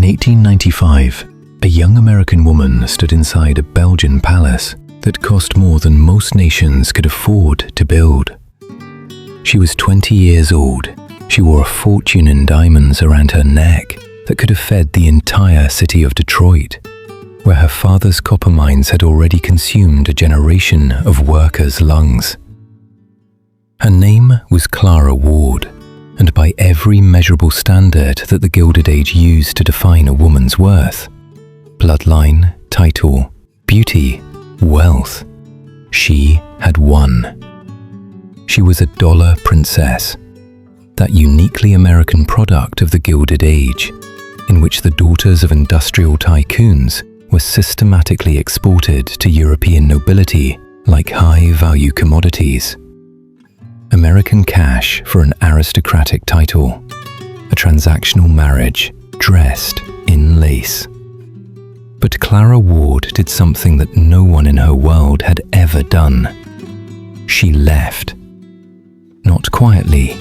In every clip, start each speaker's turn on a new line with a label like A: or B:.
A: 1895, a young American woman stood inside a Belgian palace that cost more than most nations could afford to build. She was 20 years old. She wore a fortune in diamonds around her neck that could have fed the entire city of Detroit, where her father's copper mines had already consumed a generation of workers' lungs. Her name was Clara Ward, and by every measurable standard that the Gilded Age used to define a woman's worth — bloodline, title, beauty, wealth — she had won. She was a dollar princess, that uniquely American product of the Gilded Age, in which the daughters of industrial tycoons were systematically exported to European nobility like high-value commodities. American cash for an aristocratic title, a transactional marriage dressed in lace. But Clara Ward did something that no one in her world had ever done. She left. Not quietly,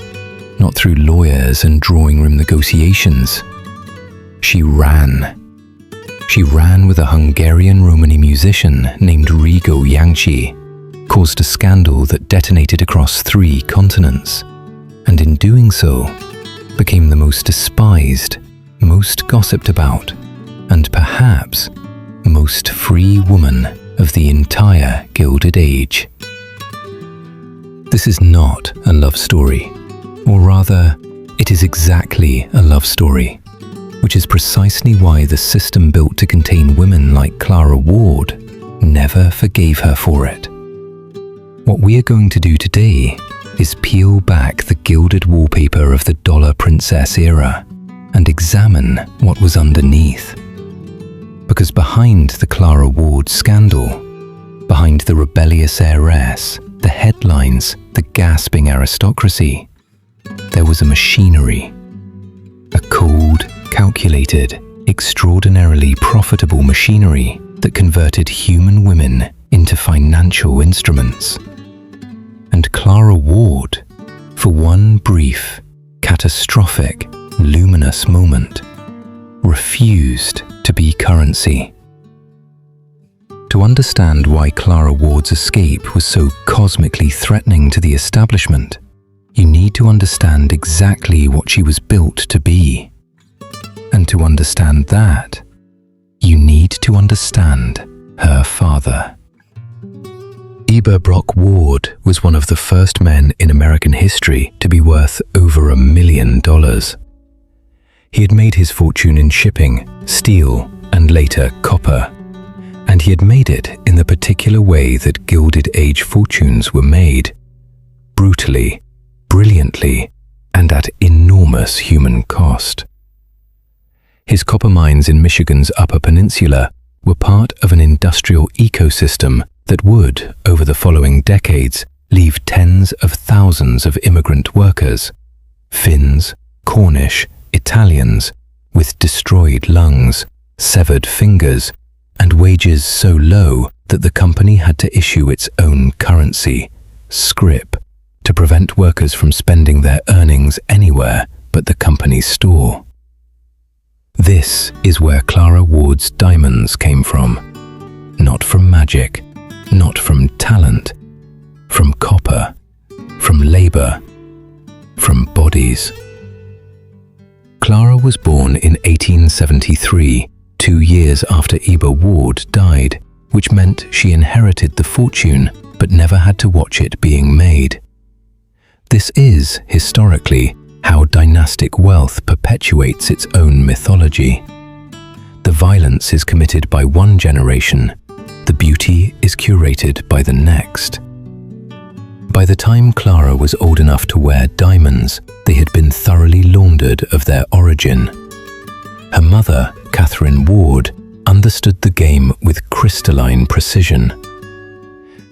A: not through lawyers and drawing room negotiations. She ran. She ran with a Hungarian Romany musician named Rigo, caused a scandal that detonated across 3 continents, and in doing so, became the most despised, most gossiped about, and perhaps most free woman of the entire Gilded Age. This is not a love story, or rather, it is exactly a love story, which is precisely why the system built to contain women like Clara Ward never forgave her for it. What we are going to do today is peel back the gilded wallpaper of the dollar princess era and examine what was underneath. Because behind the Clara Ward scandal, behind the rebellious heiress, the headlines, the gasping aristocracy, there was a machinery, a cold, calculated, extraordinarily profitable machinery that converted human women into financial instruments. And Clara Ward, for one brief, catastrophic, luminous moment, refused to be currency. To understand why Clara Ward's escape was so cosmically threatening to the establishment, you need to understand exactly what she was built to be. And to understand that, you need to understand her father. Eber Brock Ward was one of the first men in American history to be worth over $1 million. He had made his fortune in shipping, steel, and later copper, and he had made it in the particular way that Gilded Age fortunes were made: brutally, brilliantly, and at enormous human cost. His copper mines in Michigan's Upper Peninsula were part of an industrial ecosystem that would, over the following decades, leave tens of thousands of immigrant workers, Finns, Cornish, Italians, with destroyed lungs, severed fingers, and wages so low that the company had to issue its own currency, scrip, to prevent workers from spending their earnings anywhere but the company's store. This is where Clara Ward's diamonds came from. Not from magic, not from talent, from copper, from labor, from bodies. Clara was born in 1873, 2 years after Eber Ward died, which meant she inherited the fortune but never had to watch it being made. This is, historically, how dynastic wealth perpetuates its own mythology. The violence is committed by one generation, the beauty is curated by the next. By the time Clara was old enough to wear diamonds, they had been thoroughly laundered of their origin. Her mother, Catherine Ward, understood the game with crystalline precision.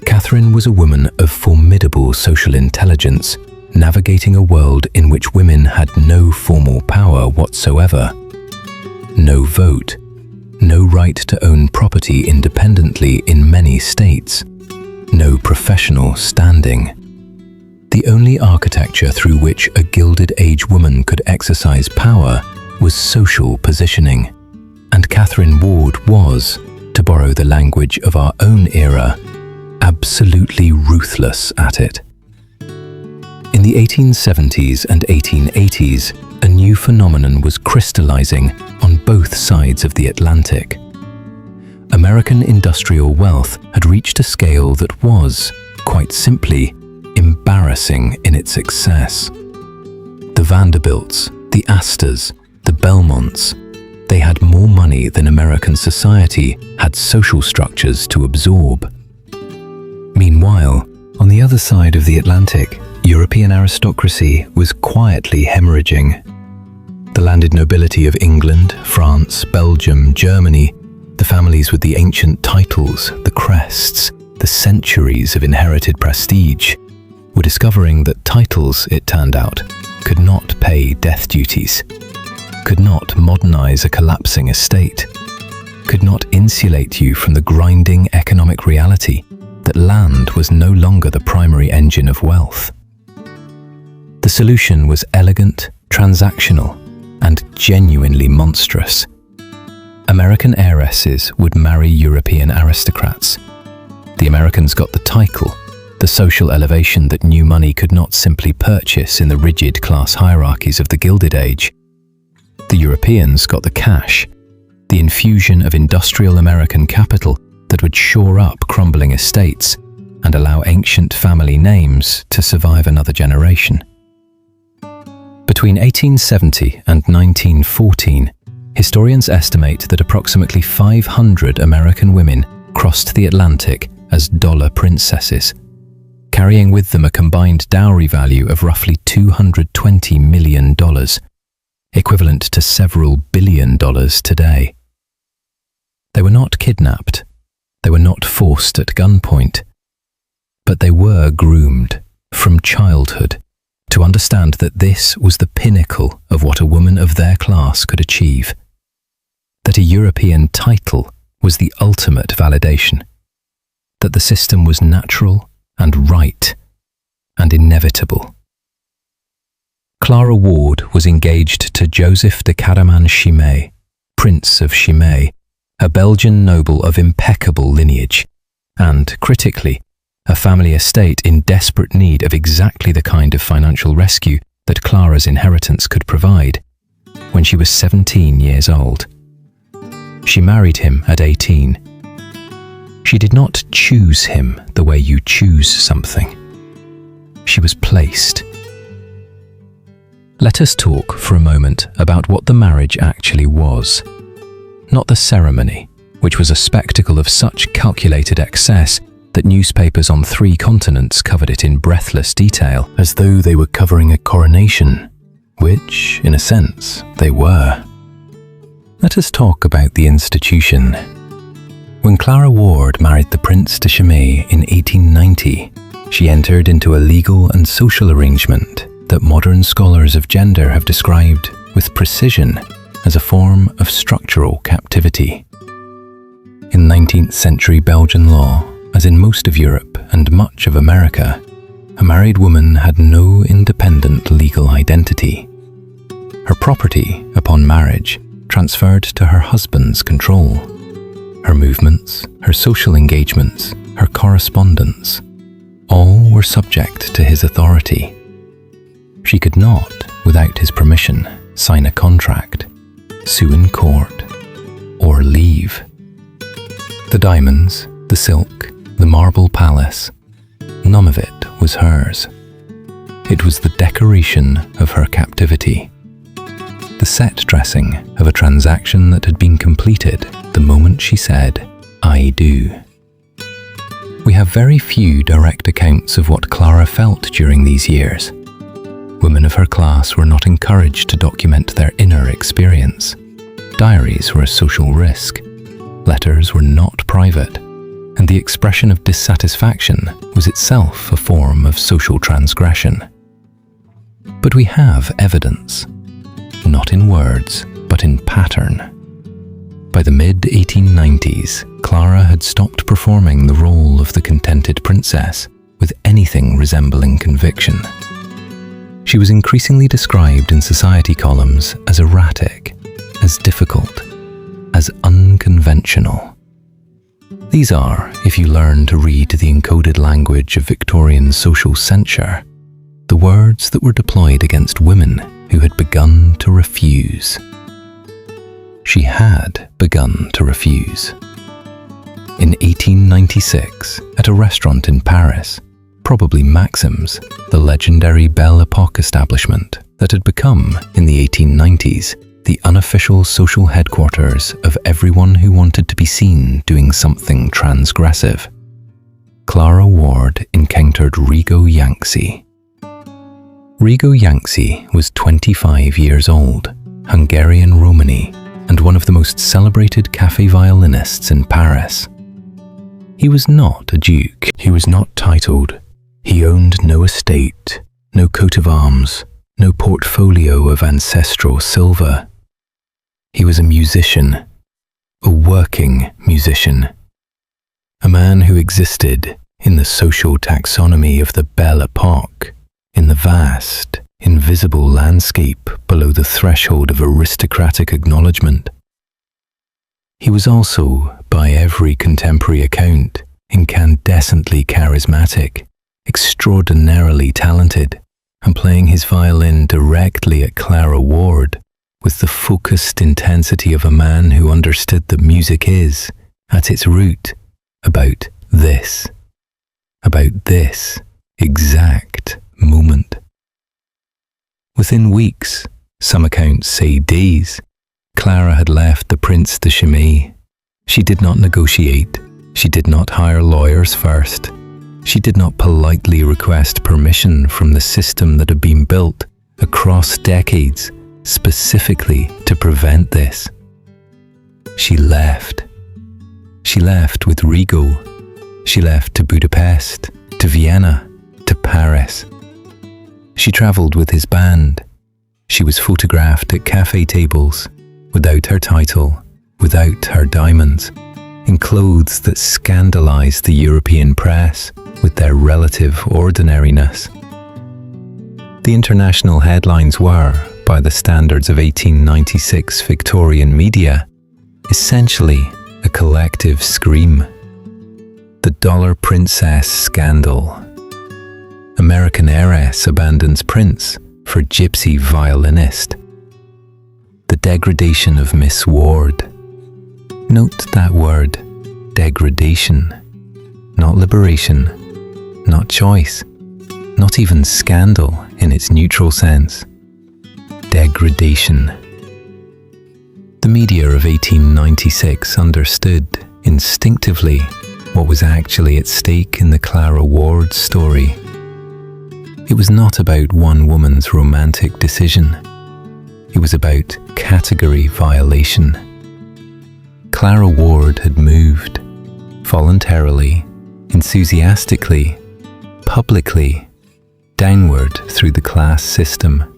A: Catherine was a woman of formidable social intelligence, navigating a world in which women had no formal power whatsoever. No vote, no right to own property independently in many states, no professional standing. The only architecture through which a Gilded Age woman could exercise power was social positioning, Catherine Ward was, to borrow the language of our own era, absolutely ruthless at it. In the 1870s and 1880s, a new phenomenon was crystallizing on both sides of the Atlantic. American industrial wealth had reached a scale that was, quite simply, embarrassing in its excess. The Vanderbilts, the Astors, the Belmonts, they had more money than American society had social structures to absorb. Meanwhile, on the other side of the Atlantic, European aristocracy was quietly hemorrhaging. The landed nobility of England, France, Belgium, Germany, the families with the ancient titles, the crests, the centuries of inherited prestige, were discovering that titles, it turned out, could not pay death duties, could not modernize a collapsing estate, could not insulate you from the grinding economic reality that land was no longer the primary engine of wealth. The solution was elegant, transactional, and genuinely monstrous. American heiresses would marry European aristocrats. The Americans got the title, the social elevation that new money could not simply purchase in the rigid class hierarchies of the Gilded Age. The Europeans got the cash, the infusion of industrial American capital that would shore up crumbling estates and allow ancient family names to survive another generation. Between 1870 and 1914, historians estimate that approximately 500 American women crossed the Atlantic as dollar princesses, carrying with them a combined dowry value of roughly $220 million, equivalent to several $1 billion today. They were not kidnapped, they were not forced at gunpoint, but they were groomed from childhood to understand that this was the pinnacle of what a woman of their class could achieve, that a European title was the ultimate validation, that the system was natural and right and inevitable. Clara Ward was engaged to Joseph de Caraman-Chimay, Prince of Chimay, a Belgian noble of impeccable lineage, and, critically, a family estate in desperate need of exactly the kind of financial rescue that Clara's inheritance could provide, when she was 17 years old. She married him at 18. She did not choose him the way you choose something. She was placed. Let us talk for a moment about what the marriage actually was. Not the ceremony, which was a spectacle of such calculated excess that newspapers on 3 continents covered it in breathless detail, as though they were covering a coronation, which, in a sense, they were. Let us talk about the institution. When Clara Ward married the Prince de Chimay in 1890, she entered into a legal and social arrangement that modern scholars of gender have described with precision as a form of structural captivity. In 19th century Belgian law, as in most of Europe and much of America, a married woman had no independent legal identity. Her property, upon marriage, transferred to her husband's control. Her movements, her social engagements, her correspondence, all were subject to his authority. She could not, without his permission, sign a contract, sue in court, or leave. The diamonds, the silk, the marble palace, none of it was hers. It was the decoration of her captivity, the set dressing of a transaction that had been completed the moment she said, "I do." We have very few direct accounts of what Clara felt during these years. Women of her class were not encouraged to document their inner experience. Diaries were a social risk. Letters were not private, and the expression of dissatisfaction was itself a form of social transgression. But we have evidence, not in words, but in pattern. By the mid-1890s, Clara had stopped performing the role of the contented princess with anything resembling conviction. She was increasingly described in society columns as erratic, as difficult, as as unconventional. These are, if you learn to read the encoded language of Victorian social censure, the words that were deployed against women who had begun to refuse. She had begun to refuse. In 1896, at a restaurant in Paris, probably Maxim's, the legendary Belle Epoque establishment that had become, in the 1890s, the unofficial social headquarters of everyone who wanted to be seen doing something transgressive, Clara Ward encountered Rigo Yancey. Rigo Yancey was 25 years old, Hungarian Romani, and one of the most celebrated café violinists in Paris. He was not a duke. He was not titled. He owned no estate, no coat of arms, no portfolio of ancestral silver. He was a musician, a working musician, a man who existed in the social taxonomy of the Belle Epoque, in the vast, invisible landscape below the threshold of aristocratic acknowledgement. He was also, by every contemporary account, incandescently charismatic, extraordinarily talented, and playing his violin directly at Clara Ward with the focused intensity of a man who understood that music is, at its root, about this exact moment. Within weeks, some accounts say days, Clara had left the Prince de Chimay. She did not negotiate. She did not hire lawyers first. She did not politely request permission from the system that had been built across decades specifically to prevent this. She left. She left with Rigo. She left to Budapest, to Vienna, to Paris. She travelled with his band. She was photographed at cafe tables, without her title, without her diamonds, in clothes that scandalized the European press with their relative ordinariness. The international headlines were, by the standards of 1896 Victorian media, essentially a collective scream. The Dollar Princess scandal. American heiress abandons prince for gypsy violinist. The degradation of Miss Ward. Note that word, degradation. Not liberation, not choice, not even scandal in its neutral sense. Degradation. The media of 1896 understood instinctively what was actually at stake in the Clara Ward story. It was not about one woman's romantic decision. It was about category violation. Clara Ward had moved, voluntarily, enthusiastically, publicly, downward through the class system.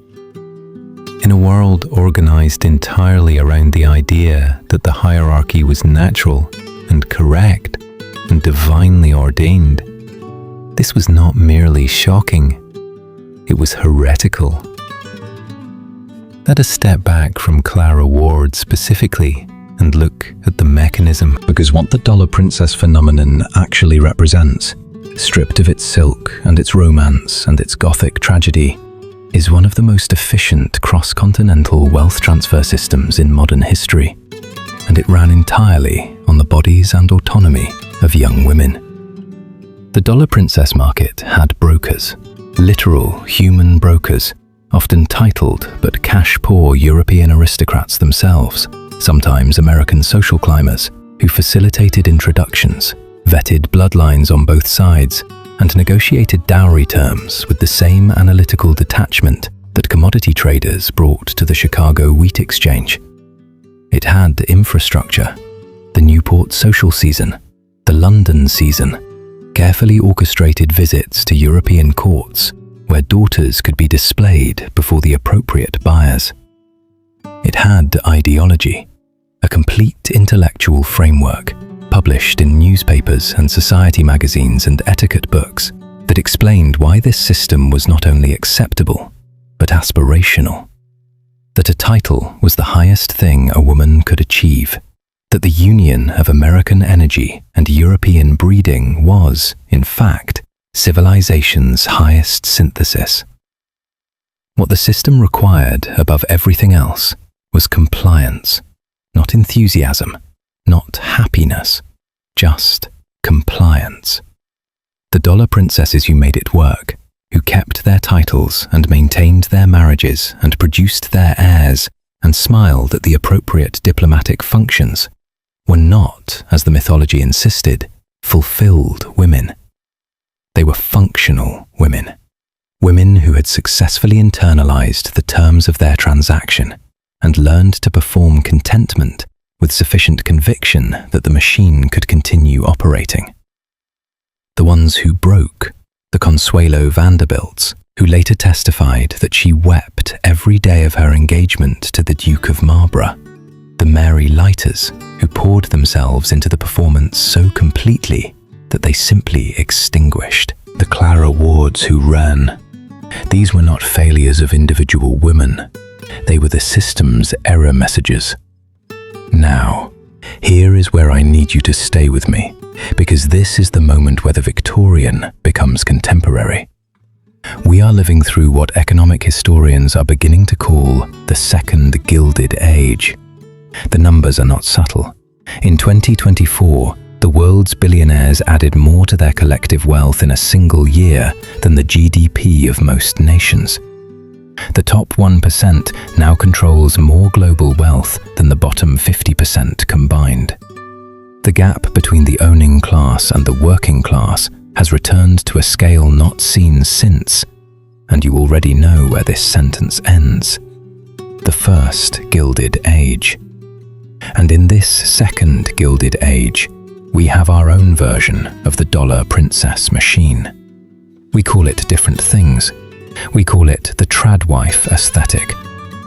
A: In a world organized entirely around the idea that the hierarchy was natural and correct and divinely ordained, this was not merely shocking, it was heretical. Let us step back from Clara Ward specifically and look at the mechanism, because what the Dollar Princess phenomenon actually represents, stripped of its silk and its romance and its gothic tragedy, is one of the most efficient cross-continental wealth transfer systems in modern history, and it ran entirely on the bodies and autonomy of young women. The Dollar Princess market had brokers, literal human brokers, often titled but cash-poor European aristocrats themselves, sometimes American social climbers, who facilitated introductions, vetted bloodlines on both sides, and negotiated dowry terms with the same analytical detachment that commodity traders brought to the Chicago Wheat Exchange. It had infrastructure, the Newport social season, the London season, carefully orchestrated visits to European courts where daughters could be displayed before the appropriate buyers. It had ideology, a complete intellectual framework published in newspapers and society magazines and etiquette books that explained why this system was not only acceptable, but aspirational. That a title was the highest thing a woman could achieve, that the union of American energy and European breeding was, in fact, civilization's highest synthesis. What the system required above everything else was compliance, not enthusiasm, not happiness, just compliance. The dollar princesses who made it work, who kept their titles and maintained their marriages and produced their heirs and smiled at the appropriate diplomatic functions, were not, as the mythology insisted, fulfilled women. They were functional women. Women who had successfully internalized the terms of their transaction and learned to perform contentment with sufficient conviction that the machine could continue operating. The ones who broke, the Consuelo Vanderbilts, who later testified that she wept every day of her engagement to the Duke of Marlborough. The Mary Lighters, who poured themselves into the performance so completely that they simply extinguished. The Clara Wards who ran. These were not failures of individual women. They were the system's error messages. Now, here is where I need you to stay with me, because this is the moment where the Victorian becomes contemporary. We are living through what economic historians are beginning to call the Second Gilded Age. The numbers are not subtle. In 2024, the world's billionaires added more to their collective wealth in a single year than the GDP of most nations. The top 1% now controls more global wealth than the bottom 50% combined. The gap between the owning class and the working class has returned to a scale not seen since, and you already know where this sentence ends. The First Gilded Age. And in this Second Gilded Age, we have our own version of the dollar princess machine. We call it different things. We call it the tradwife aesthetic,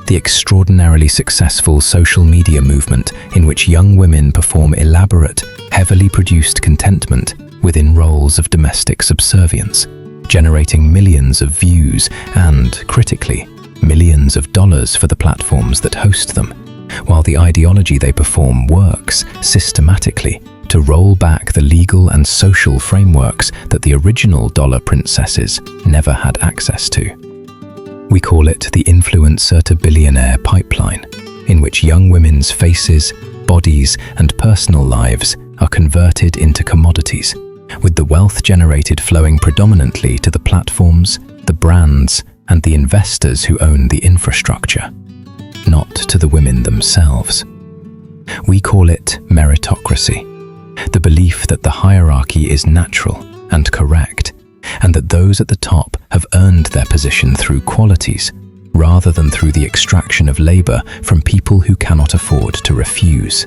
A: the extraordinarily successful social media movement in which young women perform elaborate, heavily produced contentment within roles of domestic subservience, generating millions of views and, critically, millions of dollars for the platforms that host them, while the ideology they perform works systematically to roll back the legal and social frameworks that the original dollar princesses never had access to. We call it the influencer to billionaire pipeline, in which young women's faces, bodies, and personal lives are converted into commodities, with the wealth generated flowing predominantly to the platforms, the brands, and the investors who own the infrastructure, not to the women themselves. We call it meritocracy, the belief that the hierarchy is natural and correct, and that those at the top have earned their position through qualities, rather than through the extraction of labor from people who cannot afford to refuse.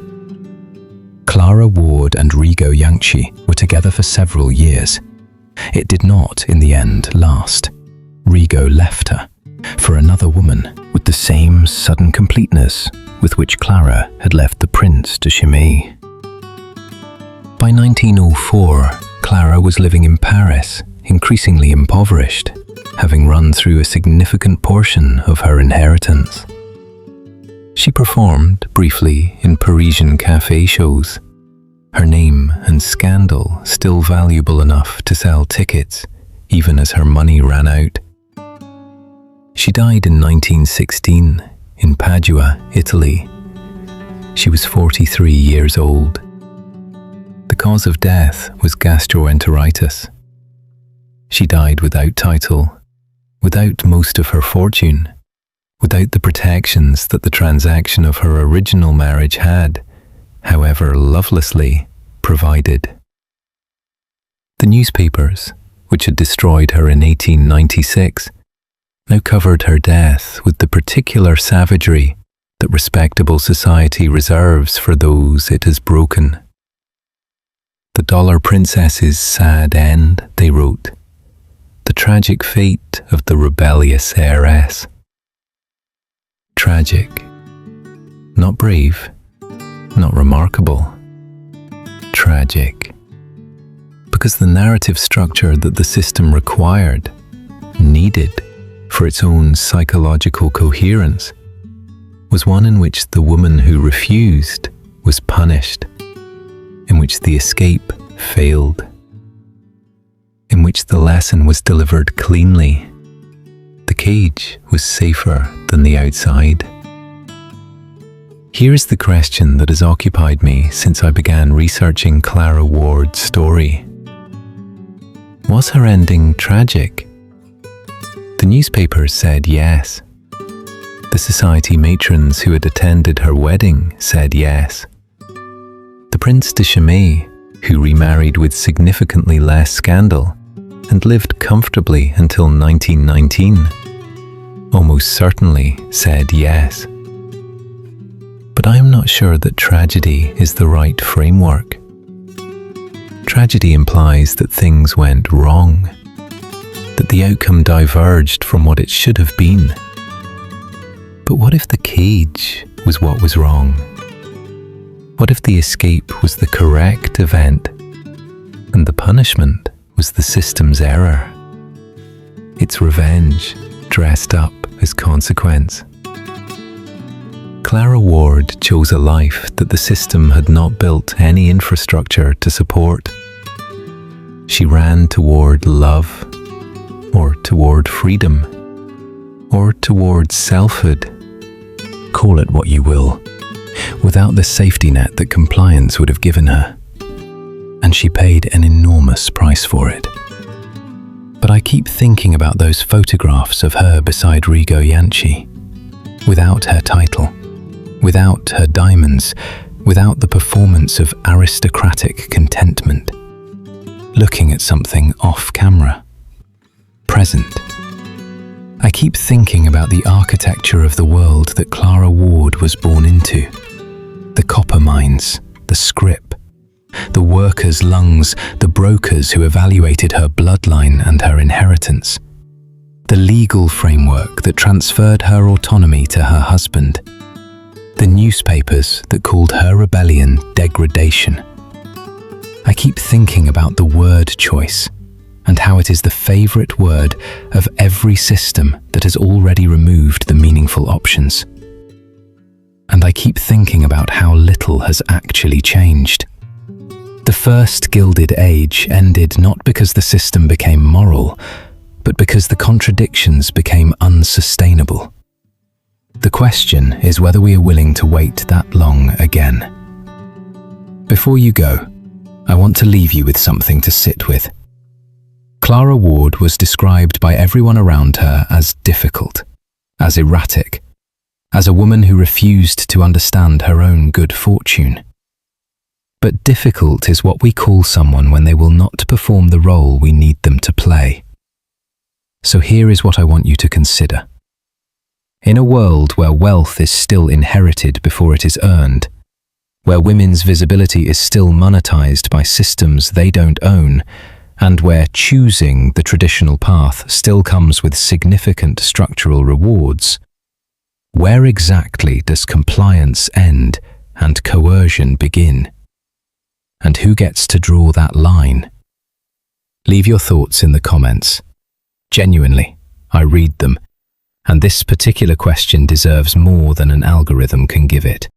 A: Clara Ward and Rigo were together for several years. It did not, in the end, last. Rigo left her for another woman with the same sudden completeness with which Clara had left the prince to Chimay. By 1904, Clara was living in Paris, increasingly impoverished, having run through a significant portion of her inheritance. She performed briefly in Parisian café shows, her name and scandal still valuable enough to sell tickets, even as her money ran out. She died in 1916 in Padua, Italy. She was 43 years old. The cause of death was gastroenteritis. She died without title, without most of her fortune, without the protections that the transaction of her original marriage had, however lovelessly, provided. The newspapers, which had destroyed her in 1896, now covered her death with the particular savagery that respectable society reserves for those it has broken. The dollar princess's sad end, they wrote, the tragic fate of the rebellious heiress. Tragic. Not brave, not remarkable. Tragic. Because the narrative structure that the system required, needed, for its own psychological coherence, was one in which the woman who refused was punished, in which the escape failed, in which the lesson was delivered cleanly. The cage was safer than the outside. Here is the question that has occupied me since I began researching Clara Ward's story. Was her ending tragic? The newspapers said yes. The society matrons who had attended her wedding said yes. The Prince de Chimay, who remarried with significantly less scandal and lived comfortably until 1919, almost certainly said yes. But I am not sure that tragedy is the right framework. Tragedy implies that things went wrong, that the outcome diverged from what it should have been. But what if the cage was what was wrong? What if the escape was the correct event and the punishment was the system's error? It's revenge dressed up as consequence. Clara Ward chose a life that the system had not built any infrastructure to support. She ran toward love, or toward freedom, or toward selfhood. Call it what you will, without the safety net that compliance would have given her. And she paid an enormous price for it. But I keep thinking about those photographs of her beside Rigo Yanchi, without her title, without her diamonds, without the performance of aristocratic contentment, looking at something off camera, present. I keep thinking about the architecture of the world that Clara Ward was born into. The copper mines, the scrip, the workers' lungs, the brokers who evaluated her bloodline and her inheritance, the legal framework that transferred her autonomy to her husband, the newspapers that called her rebellion degradation. I keep thinking about the word choice and how it is the favorite word of every system that has already removed the meaningful options. And I keep thinking about how little has actually changed. The first Gilded Age ended not because the system became moral, but because the contradictions became unsustainable. The question is whether we are willing to wait that long again. Before you go, I want to leave you with something to sit with. Clara Ward was described by everyone around her as difficult, as erratic, as a woman who refused to understand her own good fortune. But difficult is what we call someone when they will not perform the role we need them to play. So here is what I want you to consider. In a world where wealth is still inherited before it is earned, where women's visibility is still monetized by systems they don't own, and where choosing the traditional path still comes with significant structural rewards, where exactly does compliance end and coercion begin? And who gets to draw that line? Leave your thoughts in the comments. Genuinely, I read them, and this particular question deserves more than an algorithm can give it.